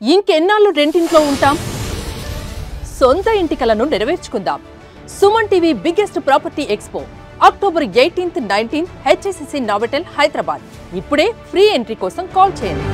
ఇంకెన్నాళ్ళు రెంటింట్లో ఉంటాం? సొంత ఇంటి కలను నెరవేర్చుకుందాం. Suman TV biggest property expo October 18th, 19th HSCC Novotel Hyderabad. ఇప్పుడే ఫ్రీ ఎంట్రీ కోసం కాల్ చేయండి.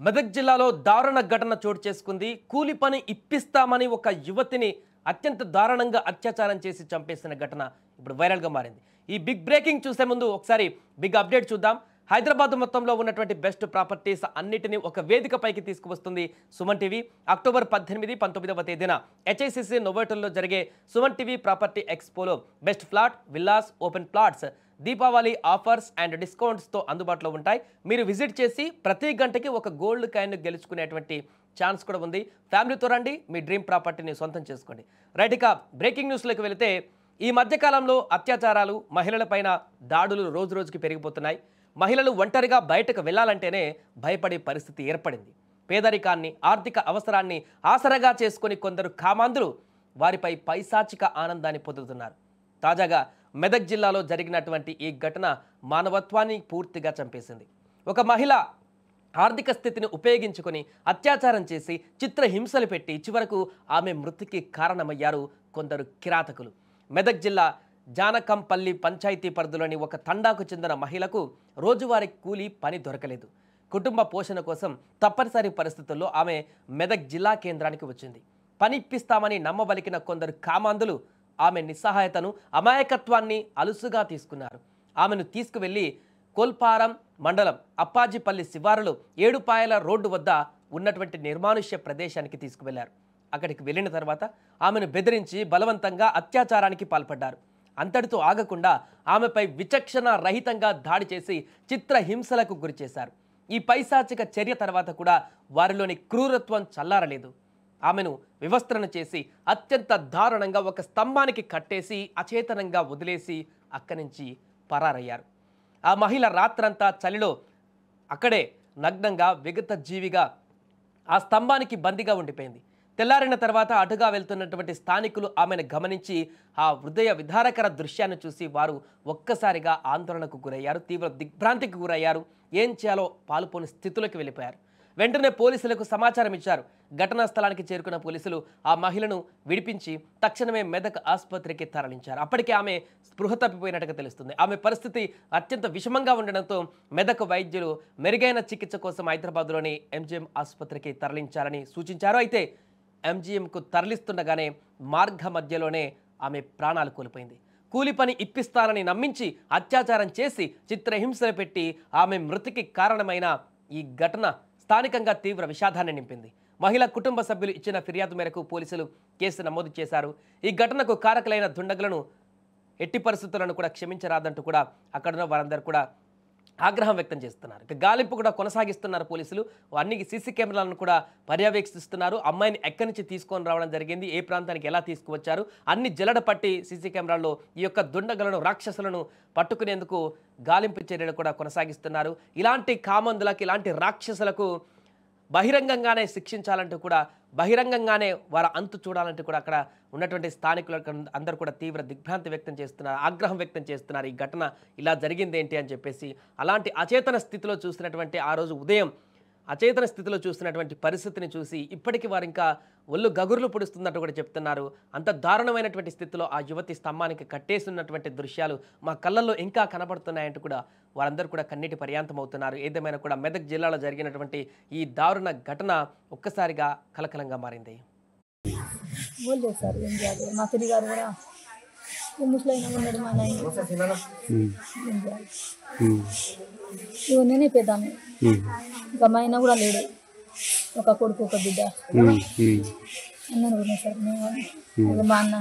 మెదక్ జిల్లాలో దారుణ ఘటన చోటు చేసుకుంది. కూలి పని ఇప్పిస్తామని ఒక యువతిని అత్యంత దారుణంగా అత్యాచారం చేసి చంపేసిన ఘటన ఇప్పుడు వైరల్గా మారింది. ఈ బిగ్ బ్రేకింగ్ చూసే ముందు ఒకసారి బిగ్ అప్డేట్ చూద్దాం. హైదరాబాద్ మొత్తంలో ఉన్నటువంటి బెస్ట్ ప్రాపర్టీస్ అన్నిటినీ ఒక వేదికపైకి తీసుకువస్తుంది సుమన్ టీవీ. అక్టోబర్ 18, 19వ తేదీన HSCC నోవోటెల్లో జరిగే సుమన్ టీవీ ప్రాపర్టీ ఎక్స్పోలో best flat, villas, open plots Deepavali offers and డిస్కౌంట్స్తో అందుబాటులో ఉంటాయి. మీరు విజిట్ చేసి ప్రతి గంటకి ఒక గోల్డ్ కాయిన్ గెలుచుకునేటువంటి ఛాన్స్ కూడా ఉంది. ఫ్యామిలీతో రండి, మీ డ్రీమ్ ప్రాపర్టీని సొంతం చేసుకోండి. రైట్, ఇక బ్రేకింగ్ న్యూస్లోకి వెళితే ఈ మధ్యకాలంలో అత్యాచారాలు, మహిళలపైన దాడులు రోజు రోజుకి పెరిగిపోతున్నాయి. మహిళలు ఒంటరిగా బయటకు వెళ్లాలంటేనే భయపడే పరిస్థితి ఏర్పడింది. పేదరికాన్ని, ఆర్థిక అవసరాన్ని ఆసరగా చేసుకుని కొందరు కామాంధులు వారిపై పైశాచిక ఆనందాన్ని పొందుతున్నారు. తాజాగా మెదక్ జిల్లాలో జరిగినటువంటి ఈ ఘటన మానవత్వాన్ని పూర్తిగా చంపేసింది. ఒక మహిళ ఆర్థిక స్థితిని ఉపయోగించుకొని అత్యాచారం చేసి చిత్రహింసలు పెట్టి చివరకు ఆమె మృతికి కారణమయ్యారు కొందరు కిరాతకులు. మెదక్ జిల్లా జానకంపల్లి పంచాయతీ పరిధిలోని ఒక తండాకు చెందిన మహిళకు రోజువారీ కూలీ పని దొరకలేదు. కుటుంబ పోషణ కోసం తప్పనిసరి పరిస్థితుల్లో ఆమె మెదక్ జిల్లా కేంద్రానికి వచ్చింది. పని ఇప్పిస్తామని నమ్మబలికిన కొందరు కామాంధులు ఆమె నిస్సహాయతను, అమాయకత్వాన్ని అలుసుగా తీసుకున్నారు. ఆమెను తీసుకువెళ్లి కోల్పారం మండలం అప్పాజిపల్లి శివారులో ఏడుపాయల రోడ్డు వద్ద ఉన్నటువంటి నిర్మానుష్య ప్రదేశానికి తీసుకువెళ్లారు. అక్కడికి వెళ్ళిన తర్వాత ఆమెను బెదిరించి బలవంతంగా అత్యాచారానికి పాల్పడ్డారు. అంతటితో ఆగకుండా ఆమెపై విచక్షణ రహితంగా దాడి చేసి చిత్రహింసలకు గురిచేశారు. ఈ పైశాచిక చర్య తర్వాత కూడా వారిలోని క్రూరత్వం చల్లారలేదు. ఆమెను వివస్త్రణ చేసి అత్యంత దారుణంగా ఒక స్తంభానికి కట్టేసి అచేతనంగా వదిలేసి అక్కడి నుంచి పరారయ్యారు. ఆ మహిళ రాత్రంతా చలిలో అక్కడే నగ్నంగా విగత జీవిగా ఆ స్తంభానికి బందీగా ఉండిపోయింది. తెల్లారిన తర్వాత అటుగా వెళ్తున్నటువంటి స్థానికులు ఆమెను గమనించి ఆ హృదయ విదారకర దృశ్యాన్ని చూసి వారు ఒక్కసారిగా ఆందోళనకు గురయ్యారు, తీవ్ర దిగ్భ్రాంతికి గురయ్యారు. ఏం చేయాలో పాలుపోని స్థితిలోకి వెళ్ళిపోయారు. వెంటనే పోలీసులకు సమాచారం ఇచ్చారు. ఘటనా స్థలానికి చేరుకున్న పోలీసులు ఆ మహిళను విడిపించి తక్షణమే మెదక్ ఆసుపత్రికి తరలించారు. అప్పటికే ఆమె స్పృహ తప్పిపోయినట్టుగా తెలుస్తుంది. ఆమె పరిస్థితి అత్యంత విషమంగా ఉండడంతో మెదక్ వైద్యులు మెరుగైన చికిత్స కోసం హైదరాబాద్లోని MGM ఆసుపత్రికి తరలించారని సూచించారు. అయితే MGMకు తరలిస్తుండగానే మార్గ మధ్యలోనే ఆమె ప్రాణాలు కోల్పోయింది. కూలి పని ఇప్పిస్తానని నమ్మించి అత్యాచారం చేసి చిత్రహింసలు పెట్టి ఆమె మృతికి కారణమైన ఈ ఘటన స్థానికంగా తీవ్ర విషాదాన్ని నింపింది. మహిళా కుటుంబ సభ్యులు ఇచ్చిన ఫిర్యాదు మేరకు పోలీసులు కేసు నమోదు చేశారు. ఈ ఘటనకు కారకులైన దుండగులను ఎట్టి పరిస్థితులను కూడా క్షమించరాదంటూ కూడా అక్కడున్న వారందరూ కూడా ఆగ్రహం వ్యక్తం చేస్తున్నారు. ఇక గాలింపు కూడా కొనసాగిస్తున్నారు పోలీసులు. అన్ని CC కెమెరాలను కూడా పర్యవేక్షిస్తున్నారు. అమ్మాయిని ఎక్కడి నుంచి తీసుకొని రావడం జరిగింది, ఏ ప్రాంతానికి ఎలా తీసుకువచ్చారు, అన్ని జల్లడ పట్టి CC కెమెరాల్లో ఈ యొక్క దుండగులను, రాక్షసులను పట్టుకునేందుకు గాలింపు చర్యలు కూడా కొనసాగిస్తున్నారు. ఇలాంటి కామందులకు, ఇలాంటి రాక్షసులకు బహిరంగంగానే శిక్షించాలంటూ కూడా, బహిరంగంగానే వారి అంతు చూడాలంటూ కూడా అక్కడ ఉన్నటువంటి స్థానికులు అందరూ కూడా తీవ్ర దిగ్భ్రాంతి వ్యక్తం చేస్తున్నారు, ఆగ్రహం వ్యక్తం చేస్తున్నారు. ఈ ఘటన ఇలా జరిగింది ఏంటి అని చెప్పేసి అలాంటి అచేతన స్థితిలో చూసినటువంటి ఆ రోజు ఉదయం అచేతన స్థితిలో చూసినటువంటి పరిస్థితిని చూసి ఇప్పటికీ వారు ఇంకా ఒళ్ళు గగుర్లు పొడుస్తున్నట్టు కూడా చెప్తున్నారు. అంత దారుణమైనటువంటి స్థితిలో ఆ యువతి స్తంభానికి కట్టేసి ఉన్నటువంటి దృశ్యాలు మా కళ్ళల్లో ఇంకా కనబడుతున్నాయంటూ కూడా వారందరూ కూడా కన్నీటి పర్యాంతం అవుతున్నారు. ఏదేమైనా కూడా మెదక్ జిల్లాలో జరిగినటువంటి ఈ దారుణ ఘటన ఒక్కసారిగా కలకలంగా మారింది. నేనే పెద్దాను, ఇంకా మా ఆయన కూడా లేడు, ఒక కొడుకు ఒక బిడ్డ అన్నారు కూడా సార్. మేము మా అన్న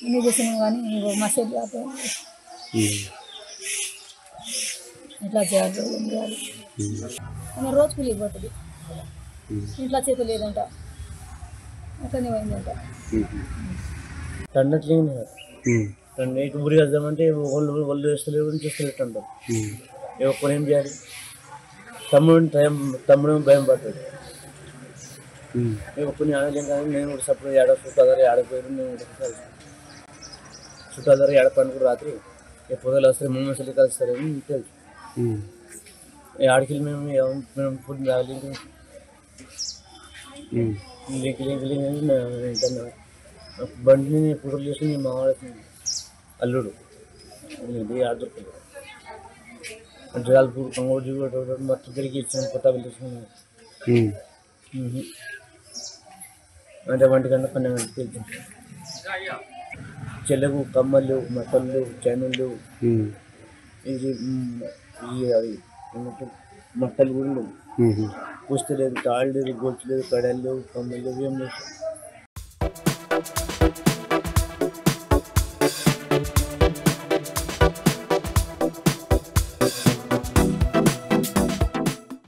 అన్నీ చేసినాం కానీ మసేజ్ ఎట్లా చేయాలి, ఏం చేయాలి. ఆమె రోజు కూలికి పోతుంది, ఇంట్లో చేతి లేదంట, అట్లనే పోయిందంట. నైట్ ఊరి వెళ్దామంటే వాళ్ళు వేస్తలేవు, చేస్తలేట్టు అంటారు. ఒక్కరు ఏం చేయాలి? తమ్ముడు భయం పడ్డాడు. ఒక్కరిని ఆడలేం కానీ నేను కూడా సపోర్ట్ ఏడకపోతారు, ఆడపోయారు. నేను చుట్టాలు ఏడపాను కూడా రాత్రి పొదలు వస్తారు ముందు మనుషులు కలుస్తారని తెలుసు. ఆడికి మేము ఫుడ్ లింక్ బండిని ఫోటోలు చేసుకుని మా వాడు అల్లుడు ఆడుతుంది జలాల్పూర్ కంగోజీ మొత్తం తిరిగి ఇచ్చాను కొత్త తీసుకున్నాను. అంటే 1 గంట 12 గంటలకు వెళ్తాను. చెల్లెకు కమ్మలు మట్టలు చైనలు ఇది అవి మట్టలు కూడా లేవు. పుస్తలు లేదు, తాళ్ళు లేదు, గొలుసు లేదు, కడలు లేవు, కమ్మలు లేవు, ఏం లేదు.